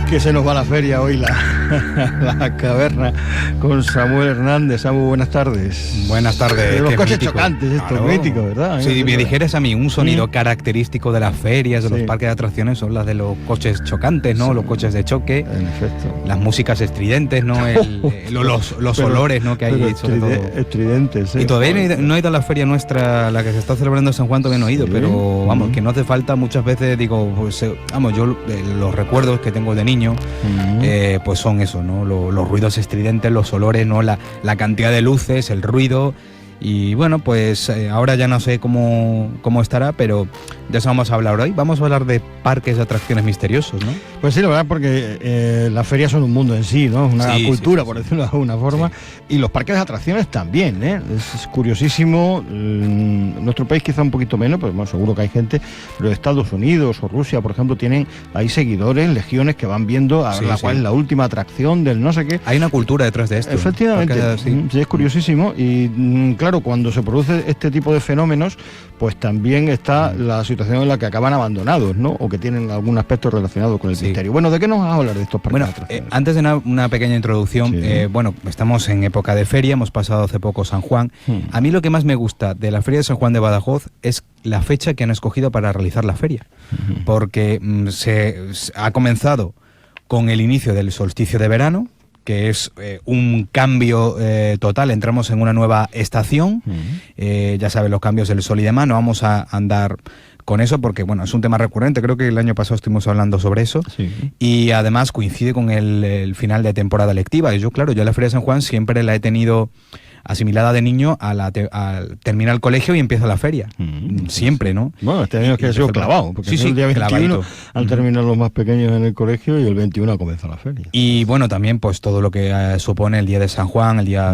Que se nos va la feria hoy, la caverna, con Samuel Hernández. Samu, buenas tardes. Buenas tardes. De los coches mítico. chocantes, esto Claro. es mítico, ¿verdad? Si me dijeras a mí un sonido característico de las ferias, de los Sí. parques de atracciones, son las de los coches chocantes, ¿no? Sí. Los coches de choque, En efecto. las músicas estridentes, ¿no? Los Pero- olores, ¿no? Que hay, pero sobre todo. estridentes, sí. Y todavía no he ido a la feria nuestra, la que se está celebrando en San Juan, todavía no he ido, Sí. pero vamos, que no hace falta. Muchas veces digo, pues, vamos, yo los recuerdos que tengo de niño, pues son eso, ¿no? Los ruidos estridentes, los olores, ¿no? La cantidad de luces, el ruido. Y bueno, pues ahora ya no sé cómo estará, pero de eso vamos a hablar hoy. Vamos a hablar de parques de atracciones misteriosos, ¿no? Pues sí, la verdad, porque las ferias son un mundo en sí, ¿no? Una Sí, cultura, sí, por sí. decirlo de alguna forma. Sí. Y los parques de atracciones también, ¿eh? Es curiosísimo. En nuestro país quizá un poquito menos, pero bueno, seguro que hay gente. Pero Estados Unidos o Rusia, por ejemplo, hay seguidores, legiones que van viendo a ver Sí, cuál sí. es la última atracción del no sé qué. Hay una cultura detrás de esto. Efectivamente, Porque, sí. sí, es curiosísimo y claro, cuando se produce este tipo de fenómenos, pues también está la situación en la que acaban abandonados, ¿no? O que tienen algún aspecto relacionado con el Sí. misterio. Bueno, ¿de qué nos vas a hablar de estos parques Bueno, de atracciones? antes de una pequeña introducción, Sí. bueno, estamos en época de feria, hemos pasado hace poco San Juan. A mí lo que más me gusta de la feria de San Juan de Badajoz es la fecha que han escogido para realizar la feria, porque se ha comenzado con el inicio del solsticio de verano, que es un cambio total, entramos en una nueva estación, ya sabes, los cambios del sol y demás, no vamos a andar con eso porque, bueno, es un tema recurrente, creo que el año pasado estuvimos hablando sobre eso, Sí. y además coincide con el final de temporada lectiva, y yo, claro, yo la Feria de San Juan siempre la he tenido asimilada de niño al terminar el colegio y empieza la feria, siempre, ¿no? Bueno, este año es que ha sido clavado, porque Sí, es sí, el día 21 clavadito. han terminado los más pequeños en el colegio y el 21 ha comenzado la feria. Y bueno, también pues todo lo que supone el día de San Juan, el día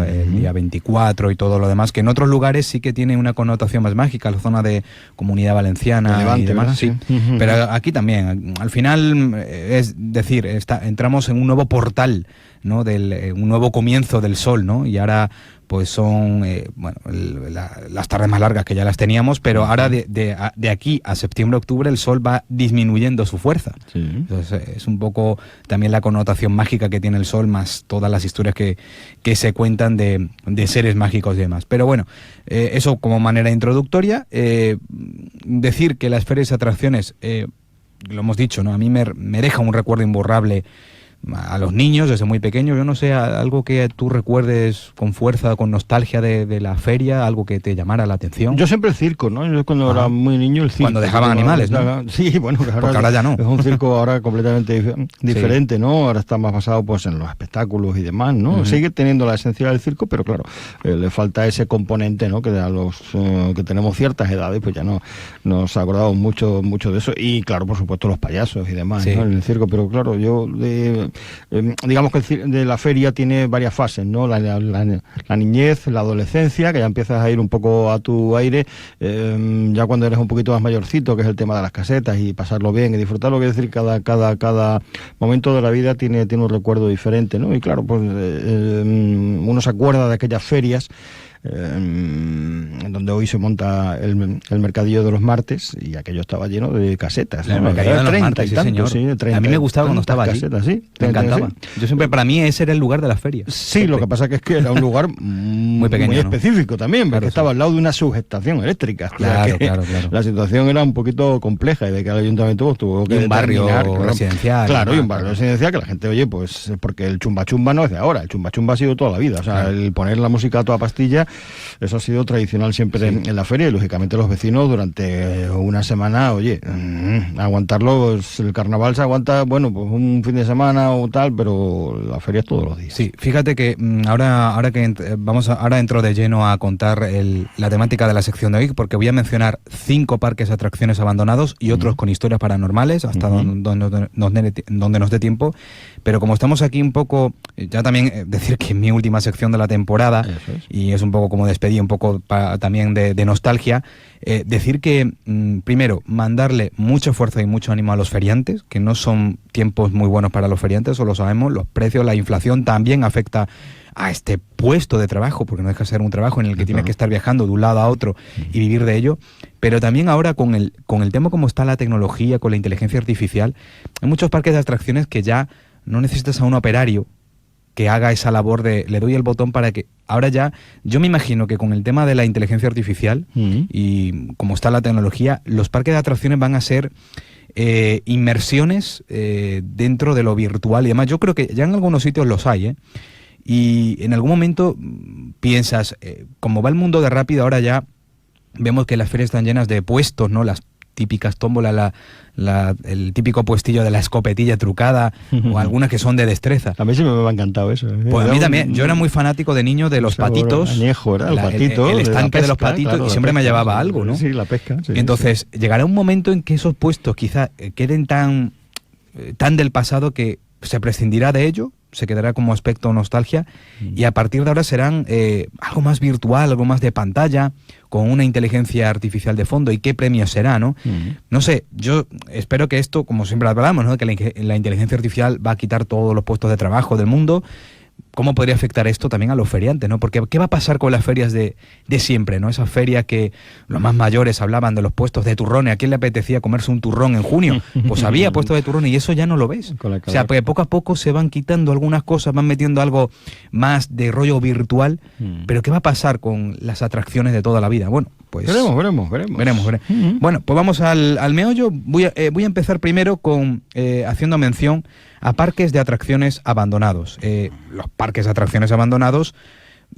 24 y todo lo demás, que en otros lugares sí que tiene una connotación más mágica, la zona de Comunidad Valenciana De Levante, y demás, ¿verdad? sí. Sí. Pero aquí también, al final, es decir, entramos en un nuevo portal, ¿no? Un nuevo comienzo del sol, ¿no? Y ahora pues son las tardes más largas, que ya las teníamos, pero ahora de aquí a septiembre-octubre el sol va disminuyendo su fuerza. Sí. Entonces es un poco también la connotación mágica que tiene el sol, más todas las historias que se cuentan de seres mágicos y demás. Pero bueno, eso como manera introductoria. Decir que las ferias y atracciones, lo hemos dicho, ¿no? A mí me deja un recuerdo imborrable a los niños desde muy pequeños. Yo no sé, algo que tú recuerdes con fuerza, con nostalgia de la feria, algo que te llamara la atención. Yo siempre el circo, ¿no? Yo cuando era muy niño el circo. Cuando dejaban animales, ¿no? Sí, bueno, que Porque ahora ya no. Es un circo ahora completamente diferente, ¿no? Ahora está más basado pues en los espectáculos y demás, ¿no? Sigue teniendo la esencia del circo, pero claro, le falta ese componente, ¿no? Que a los que tenemos ciertas edades, pues ya no nos acordamos mucho de eso. Y claro, por supuesto, los payasos y demás, Sí. ¿no? En el circo, pero claro, yo digamos que de la feria tiene varias fases, ¿no? La niñez, la adolescencia, que ya empiezas a ir un poco a tu aire, ya cuando eres un poquito más mayorcito, que es el tema de las casetas y pasarlo bien y disfrutarlo, que es decir, cada momento de la vida tiene un recuerdo diferente, ¿no? Y claro, pues uno se acuerda de aquellas ferias en donde hoy se monta el mercadillo de los martes, y aquello estaba lleno de casetas, El ¿no? mercadillo de los 30 martes, y sí, tantos, señor. sí, 30 A mí me gustaba cuando tantas estaba allí. casetas, sí. Me encantaba. Sí. Yo siempre, para mí ese era el lugar de la feria. Sí, lo que pasa que es que era un lugar muy pequeño, muy ¿no? específico también, porque Claro, estaba sí. al lado de una subestación eléctrica. Claro, O sea que claro. La situación era un poquito compleja, y de que el ayuntamiento pues, tuvo que Y un barrio determinar, residencial. Claro, y un Claro. barrio residencial que la gente oye, pues porque el chumba chumba no es de ahora, el chumba chumba ha sido toda la vida. O sea, Claro. el poner la música a toda pastilla, eso ha sido tradicional siempre en la feria, y lógicamente los vecinos durante una semana, oye, aguantarlo, pues, el carnaval se aguanta, bueno, pues un fin de semana o tal, pero la feria es todos los días. Sí, fíjate que ahora que ahora entro de lleno a contar la temática de la sección de hoy, porque voy a mencionar 5 parques de atracciones abandonados y otros con historias paranormales, hasta donde nos dé tiempo. Pero como estamos aquí un poco, ya también decir que en mi última sección de la temporada, Eso es. y es un poco poco como despedida, un poco también de nostalgia, decir que, primero, mandarle mucho fuerza y mucho ánimo a los feriantes, que no son tiempos muy buenos para los feriantes, eso lo sabemos, los precios, la inflación también afecta a este puesto de trabajo, porque no deja de ser un trabajo en el que tienes que estar viajando de un lado a otro y vivir de ello, pero también ahora con el tema como está la tecnología, con la inteligencia artificial, hay muchos parques de atracciones que ya no necesitas a un operario que haga esa labor de le doy el botón para que... Ahora ya, yo me imagino que con el tema de la inteligencia artificial y como está la tecnología, los parques de atracciones van a ser inmersiones dentro de lo virtual y demás. Yo creo que ya en algunos sitios los hay, y en algún momento piensas, como va el mundo de rápido, ahora ya vemos que las ferias están llenas de puestos, ¿no? Las típicas tómbolas, el típico puestillo de la escopetilla trucada, o algunas que son de destreza. A mí sí me ha encantado eso. Pues a mí también. Yo era muy fanático de niño de los patitos. Añejo, ¿verdad? El patito. El estanque de los pesca, patitos, claro, y siempre me llevaba algo, ¿no? Sí, la pesca. Sí, entonces, llegará un momento en que esos puestos quizá queden tan del pasado que se prescindirá de ello, se quedará como aspecto nostalgia, y a partir de ahora serán algo más virtual, algo más de pantalla, con una inteligencia artificial de fondo. ¿Y qué premio será, no? No sé, yo espero que esto, como siempre hablamos, ¿no? Que la inteligencia artificial va a quitar todos los puestos de trabajo del mundo. ¿Cómo podría afectar esto también a los feriantes, ¿no? Porque ¿qué va a pasar con las ferias de siempre, ¿no? Esas ferias que los más mayores hablaban de los puestos de turrones. ¿A quién le apetecía comerse un turrón en junio? Pues había puestos de turrones y eso ya no lo ves. O sea, porque poco a poco se van quitando algunas cosas, van metiendo algo más de rollo virtual. Pero ¿qué va a pasar con las atracciones de toda la vida? Bueno, pues... Veremos. Bueno, pues vamos al meollo. Voy a empezar primero con haciendo mención a parques de atracciones abandonados. Los parques de atracciones abandonados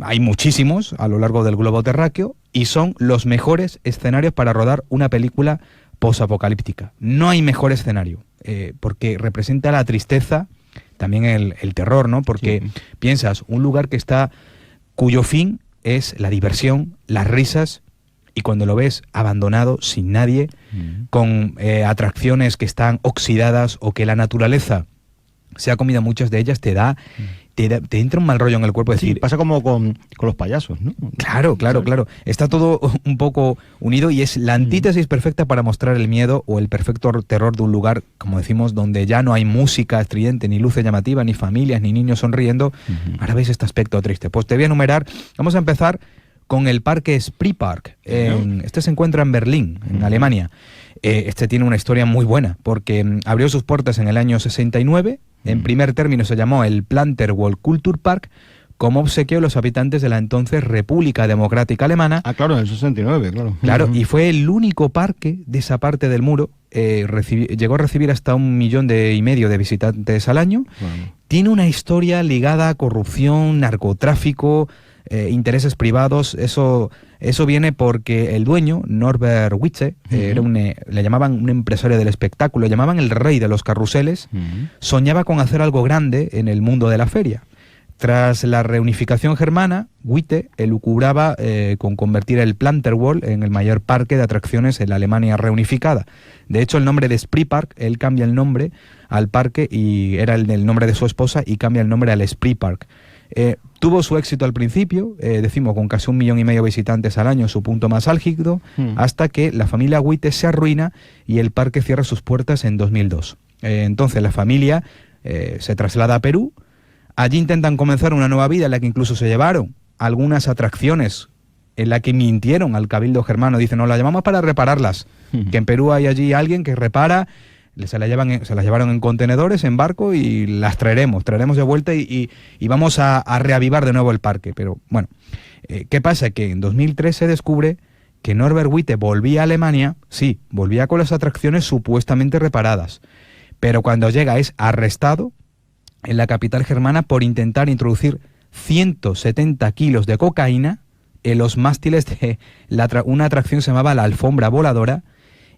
hay muchísimos a lo largo del globo terráqueo y son los mejores escenarios para rodar una película posapocalíptica. No hay mejor escenario, porque representa la tristeza, también el terror, ¿no? Porque piensas, un lugar cuyo fin es la diversión, las risas, y cuando lo ves abandonado, sin nadie, con atracciones que están oxidadas o que la naturaleza se ha comido muchas de ellas, te entra un mal rollo en el cuerpo. Decir, pasa como con los payasos, ¿no? Claro. Está todo un poco unido y es la antítesis perfecta para mostrar el miedo o el perfecto terror de un lugar, como decimos, donde ya no hay música estridente, ni luces llamativas, ni familias, ni niños sonriendo. Ahora veis este aspecto triste. Pues te voy a enumerar. Vamos a empezar con el parque Spreepark. Este se encuentra en Berlín, en Alemania. Este tiene una historia muy buena, porque abrió sus puertas en el año 69. En primer término se llamó el Planterwald Kulturpark, como obsequio a los habitantes de la entonces República Democrática Alemana. Ah, claro, en el 69, claro. Claro, y fue el único parque de esa parte del muro. Llegó a recibir hasta 1,5 millones de visitantes al año. Bueno. Tiene una historia ligada a corrupción, narcotráfico, intereses privados. Eso viene porque el dueño, Norbert Witte, le llamaban un empresario del espectáculo, le llamaban el rey de los carruseles, soñaba con hacer algo grande en el mundo de la feria. Tras la reunificación germana, Witte elucubraba con convertir el Planterwald en el mayor parque de atracciones en la Alemania reunificada. De hecho, el nombre de Spreepark, él cambia el nombre al parque, y era el nombre de su esposa, y cambia el nombre al Spreepark. Tuvo su éxito al principio, decimos, con casi 1,5 millones de visitantes al año, su punto más álgido, hasta que la familia Witte se arruina y el parque cierra sus puertas en 2002. Entonces la familia se traslada a Perú. Allí intentan comenzar una nueva vida en la que incluso se llevaron algunas atracciones en la que mintieron al cabildo germano. Dicen, nos las llamamos para repararlas, que en Perú hay allí alguien que repara. Se las llevaron en contenedores, en barco, y las traeremos de vuelta y vamos a reavivar de nuevo el parque. Pero bueno, ¿qué pasa? Que en 2003 se descubre que Norbert Witte volvía a Alemania, sí, volvía con las atracciones supuestamente reparadas, pero cuando llega es arrestado en la capital germana por intentar introducir 170 kilos de cocaína en los mástiles de una atracción que se llamaba la alfombra voladora.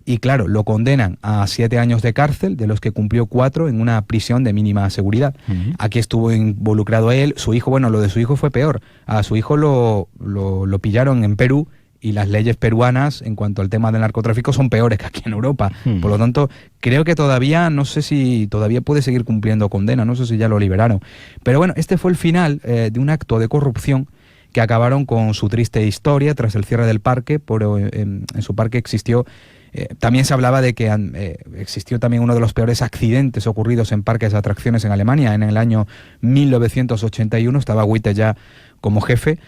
Y claro, lo condenan a 7 años de cárcel, de los que cumplió 4 en una prisión de mínima seguridad. Aquí estuvo involucrado él, su hijo. Bueno, lo de su hijo fue peor. A su hijo lo pillaron en Perú, y las leyes peruanas en cuanto al tema del narcotráfico son peores que aquí en Europa. Por lo tanto, creo que todavía, no sé si todavía puede seguir cumpliendo condena, no sé si ya lo liberaron. Pero bueno, este fue el final de un acto de corrupción que acabaron con su triste historia tras el cierre del parque. En su parque existió... también se hablaba de que existió también uno de los peores accidentes ocurridos en parques de atracciones en Alemania. En el año 1981 estaba Witte ya como jefe.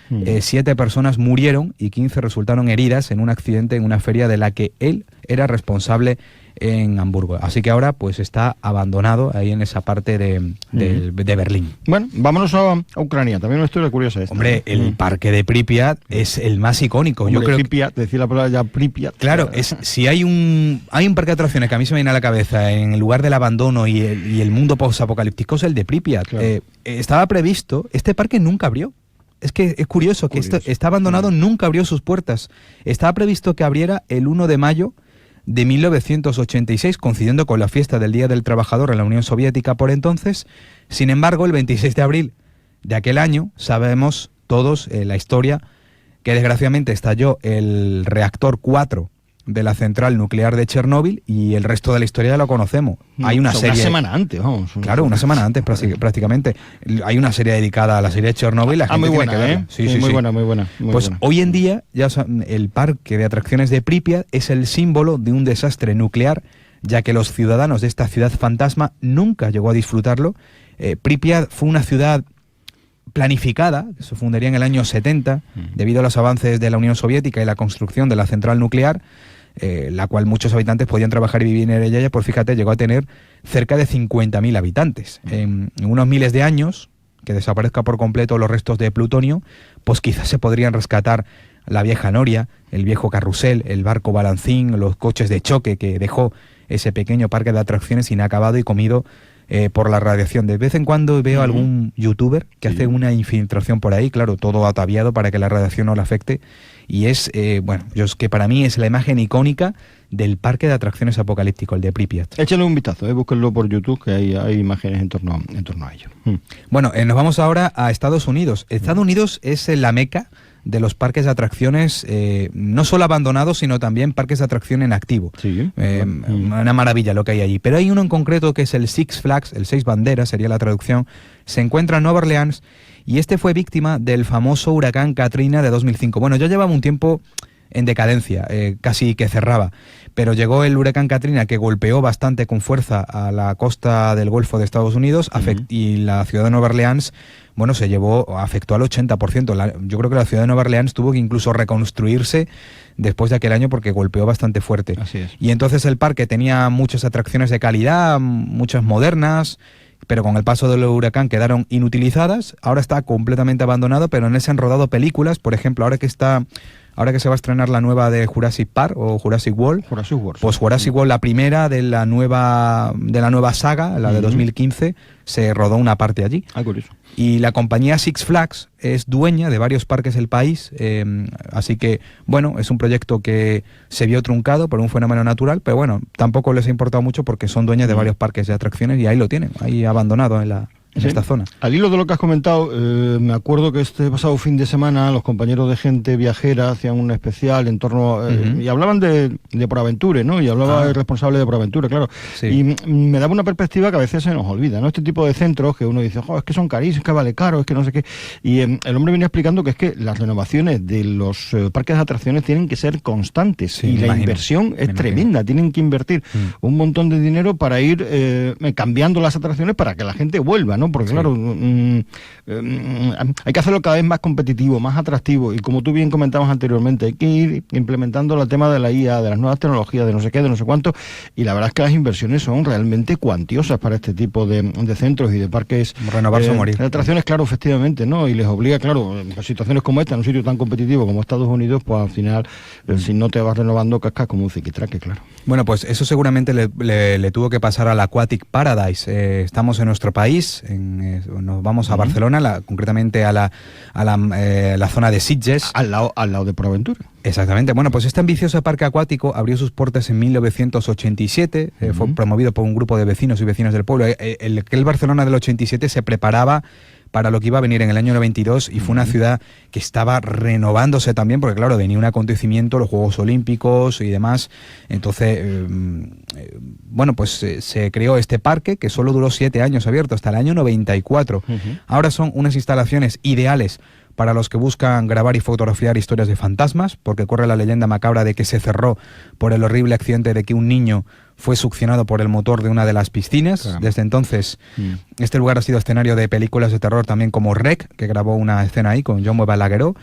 7 personas murieron y 15 resultaron heridas en un accidente en una feria de la que él era responsable en Hamburgo. Así que ahora pues está abandonado ahí en esa parte de Berlín. Bueno, vámonos a Ucrania. También una historia curiosa esta. Hombre, el parque de Pripyat es el más icónico. Hombre, yo creo Pripyat, decir la palabra ya Pripyat. Claro, si hay un parque de atracciones que a mí se me viene a la cabeza en el lugar del abandono y el mundo post-apocalíptico, es el de Pripyat. Claro. Estaba previsto, este parque nunca abrió. Es que es curioso que está abandonado, nunca abrió sus puertas. Estaba previsto que abriera el 1 de mayo de 1986, coincidiendo con la fiesta del Día del Trabajador en la Unión Soviética por entonces. Sin embargo, el 26 de abril de aquel año, sabemos todos la historia, que desgraciadamente estalló el reactor 4 de la central nuclear de Chernóbil, y el resto de la historia ya lo conocemos. Hay una serie... Una semana antes, vamos. Claro, una semana antes prácticamente. Hay una serie dedicada a la serie de Chernóbil. Muy buena, Sí, muy buena, muy buena. Pues hoy en día ya el parque de atracciones de Pripyat es el símbolo de un desastre nuclear, ya que los ciudadanos de esta ciudad fantasma nunca llegó a disfrutarlo. Pripyat fue una ciudad planificada, que se fundaría en el año 70, debido a los avances de la Unión Soviética y la construcción de la central nuclear, la cual muchos habitantes podían trabajar y vivir en ella, pues fíjate, llegó a tener cerca de 50.000 habitantes. En unos miles de años, que desaparezca por completo los restos de plutonio, pues quizás se podrían rescatar la vieja noria, el viejo carrusel, el barco balancín, los coches de choque que dejó ese pequeño parque de atracciones inacabado y comido por la radiación. De vez en cuando veo algún youtuber que hace una infiltración por ahí, claro, todo ataviado para que la radiación no le afecte, y es, es que para mí es la imagen icónica del parque de atracciones apocalíptico, el de Pripyat. Échale un vistazo, búsquenlo por YouTube, que hay imágenes en torno a ello. Bueno, nos vamos ahora a Estados Unidos. Estados Unidos es la meca de los parques de atracciones, no solo abandonados, sino también parques de atracción en activo. Sí. Una maravilla lo que hay allí. Pero hay uno en concreto que es el Six Flags, el Seis Banderas sería la traducción. Se encuentra en Nueva Orleans y este fue víctima del famoso huracán Katrina de 2005. Bueno, ya llevaba un tiempo en decadencia, casi que cerraba, pero llegó el huracán Katrina, que golpeó bastante con fuerza a la costa del Golfo de Estados Unidos, y la ciudad de Nueva Orleans, bueno, afectó al 80%. Yo creo que la ciudad de Nueva Orleans tuvo que incluso reconstruirse después de aquel año porque golpeó bastante fuerte. Así es. Y entonces el parque tenía muchas atracciones de calidad, muchas modernas, pero con el paso del huracán quedaron inutilizadas. Ahora está completamente abandonado, pero en él se han rodado películas. Por ejemplo, ahora que se va a estrenar la nueva de Jurassic Park o Jurassic World, pues Jurassic World, la primera de la nueva saga, la de 2015, se rodó una parte allí. Curioso. Y la compañía Six Flags es dueña de varios parques del país, así que, bueno, es un proyecto que se vio truncado por un fenómeno natural, pero bueno, tampoco les ha importado mucho porque son dueñas de varios parques de atracciones y ahí lo tienen, ahí abandonado en esta zona. Al hilo de lo que has comentado, me acuerdo que este pasado fin de semana los compañeros de Gente Viajera hacían un especial en torno y hablaban de ProAventure, ¿no? Y hablaba el responsable de ProAventure, claro. Sí. Y me daba una perspectiva que a veces se nos olvida, ¿no? Este tipo de centros que uno dice, es que son carísimos, es que vale caro, es que no sé qué. Y el hombre viene explicando que es que las renovaciones de los parques de atracciones tienen que ser constantes, y la inversión es tremenda. Tienen que invertir un montón de dinero para ir cambiando las atracciones para que la gente vuelva, ¿no? Porque claro, hay que hacerlo cada vez más competitivo, más atractivo, y como tú bien comentabas anteriormente, hay que ir implementando el tema de la IA, de las nuevas tecnologías, de no sé qué, de no sé cuánto, y la verdad es que las inversiones son realmente cuantiosas para este tipo de centros y de parques. Renovarse o morir. De atracciones, claro, efectivamente, ¿no? Y les obliga, claro, en situaciones como esta, en un sitio tan competitivo como Estados Unidos, pues al final, si no te vas renovando, cascas como un ziquitraque, claro. Bueno, pues eso seguramente le tuvo que pasar al Aquatic Paradise. Estamos en nuestro país, nos vamos a Barcelona, concretamente a la zona de Sitges. Al lado de ProAventure. Exactamente. Bueno, pues este ambicioso parque acuático abrió sus puertas en 1987, fue promovido por un grupo de vecinos y vecinas del pueblo. El Barcelona del 87 se preparaba para lo que iba a venir en el año 92 y fue una ciudad que estaba renovándose también, porque claro, venía un acontecimiento, los Juegos Olímpicos y demás. Entonces, se creó este parque que solo duró 7 años abierto, hasta el año 94. Ahora son unas instalaciones ideales para los que buscan grabar y fotografiar historias de fantasmas, porque corre la leyenda macabra de que se cerró por el horrible accidente de que un niño fue succionado por el motor de una de las piscinas. Claro. Desde entonces, este lugar ha sido escenario de películas de terror también como Rec, que grabó una escena ahí con John Balagueró.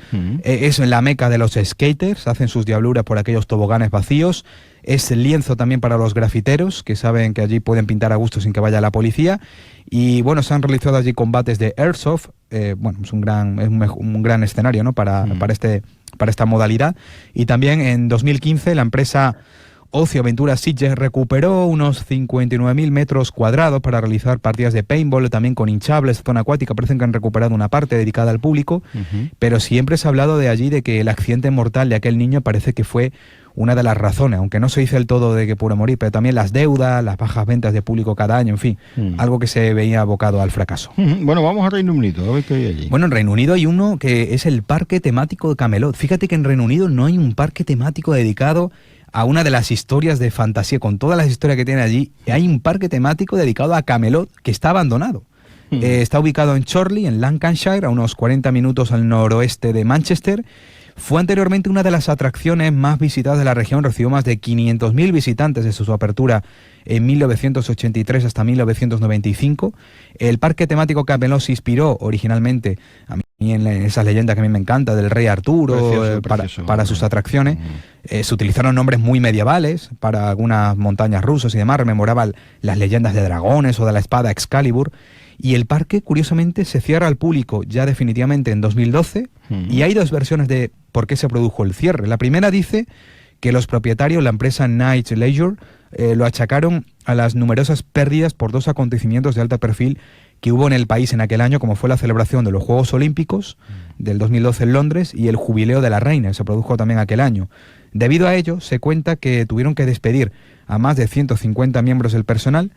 Es la meca de los skaters, hacen sus diabluras por aquellos toboganes vacíos. Es el lienzo también para los grafiteros, que saben que allí pueden pintar a gusto sin que vaya la policía. Y bueno, se han realizado allí combates de airsoft. Bueno, es un gran escenario, ¿no? para esta modalidad. Y también en 2015 la empresa Ocio Aventura Sitges recuperó unos 59.000 metros cuadrados para realizar partidas de paintball, también con hinchables, zona acuática. Parecen que han recuperado una parte dedicada al público, pero siempre se ha hablado de allí de que el accidente mortal de aquel niño parece que fue una de las razones, aunque no se dice el todo de que pudo morir, pero también las deudas, las bajas ventas de público cada año, en fin, algo que se veía abocado al fracaso. Bueno, vamos a Reino Unido, a ver qué hay allí. Bueno, en Reino Unido hay uno que es el parque temático de Camelot. Fíjate que en Reino Unido no hay un parque temático dedicado a una de las historias de fantasía, con todas las historias que tiene allí. Hay un parque temático dedicado a Camelot que está abandonado. Está ubicado en Chorley, en Lancashire, a unos 40 minutos al noroeste de Manchester. Fue anteriormente una de las atracciones más visitadas de la región, recibió más de 500.000 visitantes desde su apertura en 1983 hasta 1995. El parque temático Camelot se inspiró originalmente a mí en esas leyendas que a mí me encanta, del rey Arturo, para sus atracciones. Se utilizaron nombres muy medievales para algunas montañas rusas y demás, rememoraban las leyendas de dragones o de la espada Excalibur. Y el parque, curiosamente, se cierra al público ya definitivamente en 2012, y hay dos versiones de por qué se produjo el cierre. La primera dice que los propietarios, la empresa Night Leisure, lo achacaron a las numerosas pérdidas por dos acontecimientos de alto perfil que hubo en el país en aquel año, como fue la celebración de los Juegos Olímpicos del 2012 en Londres y el jubileo de la reina, que se produjo también aquel año. Debido a ello, se cuenta que tuvieron que despedir a más de 150 miembros del personal.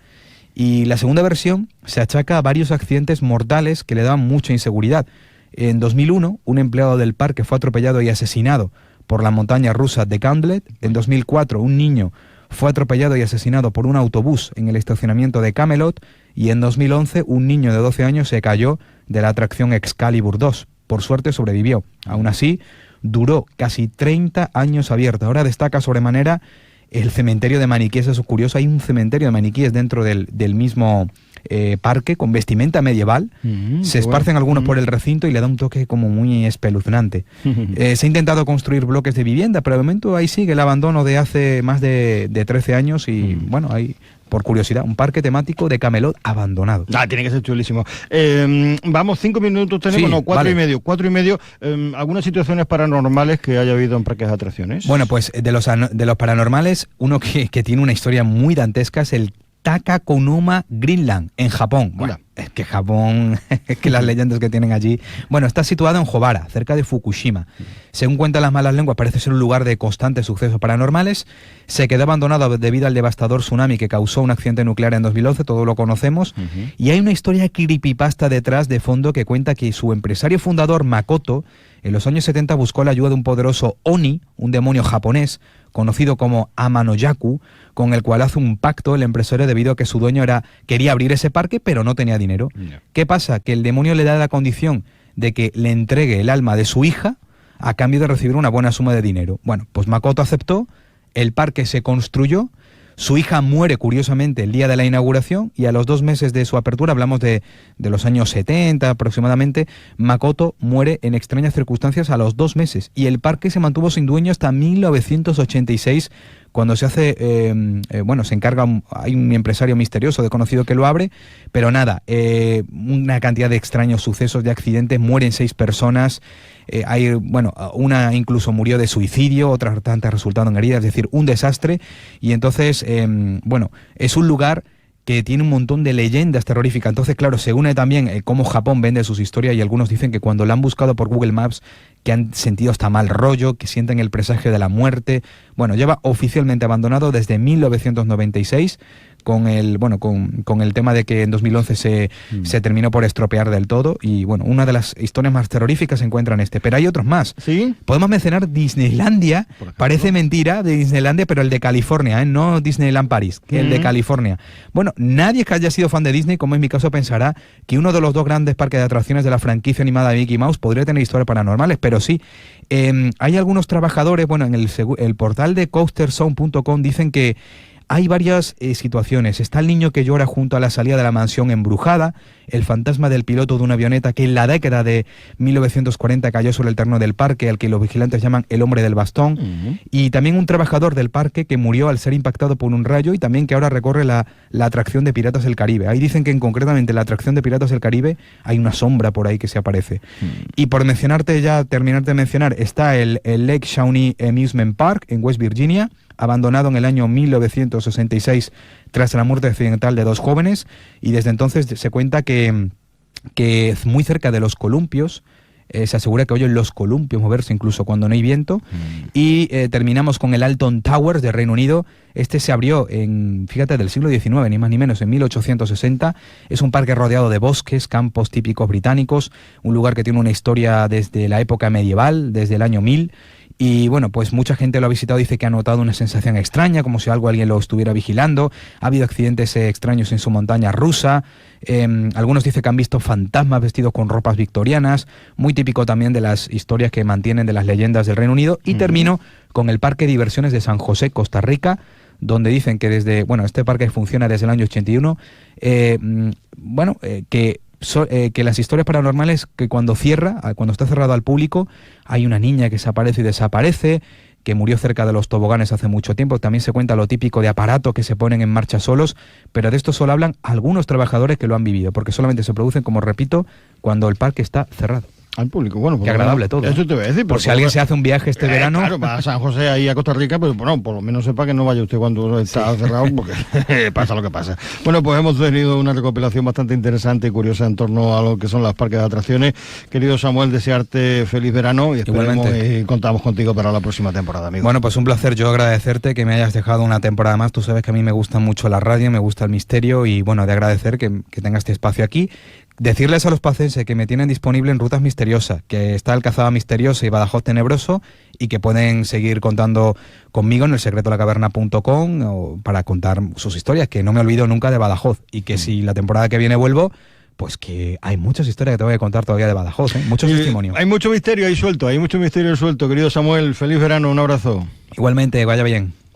Y la segunda versión se achaca a varios accidentes mortales que le daban mucha inseguridad. En 2001, un empleado del parque fue atropellado y asesinado por la montaña rusa de Gauntlet. En 2004, un niño fue atropellado y asesinado por un autobús en el estacionamiento de Camelot. Y en 2011, un niño de 12 años se cayó de la atracción Excalibur 2. Por suerte sobrevivió. Aún así, duró casi 30 años abierto. Ahora destaca sobremanera el cementerio de maniquíes. Eso es curioso, hay un cementerio de maniquíes dentro del mismo parque con vestimenta medieval. Se esparcen algunos por el recinto y le da un toque como muy espeluznante. Se ha intentado construir bloques de vivienda, pero de momento ahí sigue el abandono de hace más de 13 años y bueno, hay, por curiosidad, un parque temático de Camelot abandonado. Tiene que ser chulísimo. Vamos, 5 minutos tenemos, sí, 4 vale. 4 y medio. ¿Algunas situaciones paranormales que haya habido en parques de atracciones? Bueno, pues de los paranormales, uno que tiene una historia muy dantesca es el Takakonuma Greenland, en Japón. Bueno, es que Japón, es que las leyendas que tienen allí. Bueno, está situado en Jobara, cerca de Fukushima. Según cuentan las malas lenguas, parece ser un lugar de constantes sucesos paranormales. Se quedó abandonado debido al devastador tsunami que causó un accidente nuclear en 2011, todos lo conocemos. Y hay una historia creepypasta detrás de fondo que cuenta que su empresario fundador, Makoto, en los años 70 buscó la ayuda de un poderoso Oni, un demonio japonés, conocido como Amanoyaku, con el cual hace un pacto el empresario debido a que su dueño quería abrir ese parque, pero no tenía dinero. ¿Qué pasa? Que el demonio le da la condición de que le entregue el alma de su hija a cambio de recibir una buena suma de dinero. Bueno, pues Makoto aceptó, el parque se construyó, su hija muere curiosamente el día de la inauguración y a los 2 meses de su apertura, hablamos de los años 70 aproximadamente, Makoto muere en extrañas circunstancias a los 2 meses y el parque se mantuvo sin dueño hasta 1986, cuando se hace, se encarga, hay un empresario misterioso desconocido que lo abre, pero nada, una cantidad de extraños sucesos, de accidentes, mueren 6 personas, una incluso murió de suicidio, otras tantas resultaron heridas, es decir, un desastre, y entonces, es un lugar que tiene un montón de leyendas terroríficas. Entonces, claro, se une también cómo Japón vende sus historias y algunos dicen que cuando la han buscado por Google Maps, que han sentido hasta mal rollo, que sienten el presagio de la muerte. Bueno, lleva oficialmente abandonado desde 1996, con el tema de que en 2011 se terminó por estropear del todo. Y bueno, una de las historias más terroríficas se encuentra en este. Pero hay otros más. ¿Sí? Podemos mencionar Disneylandia, parece mentira, de Disneylandia, pero el de California, no Disneyland París, que el de California. Bueno, nadie que haya sido fan de Disney, como es mi caso, pensará que uno de los dos grandes parques de atracciones de la franquicia animada de Mickey Mouse podría tener historias paranormales, pero sí. Hay algunos trabajadores, bueno, en el portal de coasterzone.com dicen que hay varias situaciones. Está el niño que llora junto a la salida de la mansión embrujada, el fantasma del piloto de una avioneta que en la década de 1940 cayó sobre el terreno del parque, al que los vigilantes llaman el hombre del bastón, y también un trabajador del parque que murió al ser impactado por un rayo, y también que ahora recorre la atracción de Piratas del Caribe. Ahí dicen que concretamente en la atracción de Piratas del Caribe hay una sombra por ahí que se aparece. Y por terminarte de mencionar, está el Lake Shawnee Amusement Park en West Virginia, abandonado en el año 1966 tras la muerte accidental de 2 jóvenes, y desde entonces se cuenta que muy cerca de los columpios se asegura que oyen los columpios moverse incluso cuando no hay viento. Y terminamos con el Alton Towers de Reino Unido. Este se abrió del siglo XIX, ni más ni menos, en 1860. Es un parque rodeado de bosques, campos típicos británicos, un lugar que tiene una historia desde la época medieval, desde el año 1000. Y bueno, pues mucha gente lo ha visitado, dice que ha notado una sensación extraña, como si alguien lo estuviera vigilando. Ha habido accidentes extraños en su montaña rusa. Algunos dicen que han visto fantasmas vestidos con ropas victorianas, muy típico también de las historias que mantienen de las leyendas del Reino Unido. Y termino con el Parque de Diversiones de San José, Costa Rica, donde dicen que este parque funciona desde el año 81, que las historias paranormales, que cuando está cerrado al público, hay una niña que se aparece y desaparece, que murió cerca de los toboganes hace mucho tiempo. También se cuenta lo típico de aparatos que se ponen en marcha solos, pero de esto solo hablan algunos trabajadores que lo han vivido, porque solamente se producen, como repito, cuando el parque está cerrado. Al público, bueno, qué agradable todo. Eso te voy a decir. Por si alguien se hace un viaje este verano. Claro, va a San José, ahí a Costa Rica, pero bueno, por lo menos sepa que no vaya usted cuando está cerrado, porque pasa lo que pasa. Bueno, pues hemos tenido una recopilación bastante interesante y curiosa en torno a lo que son las parques de atracciones. Querido Samuel, desearte feliz verano y esperemos y contamos contigo para la próxima temporada, amigo. Bueno, pues un placer yo agradecerte que me hayas dejado una temporada más. Tú sabes que a mí me gusta mucho la radio, me gusta el misterio, y bueno, de agradecer que tenga este espacio aquí. Decirles a los pacenses que me tienen disponible en Rutas Misteriosas, que está Alcazaba Misteriosa y Badajoz Tenebroso, y que pueden seguir contando conmigo en elsekretolacaverna.com para contar sus historias, que no me olvido nunca de Badajoz, y que si la temporada que viene vuelvo, pues que hay muchas historias que te voy a contar todavía de Badajoz, muchos testimonios. Hay mucho misterio ahí suelto, querido Samuel. Feliz verano, un abrazo. Igualmente, vaya bien.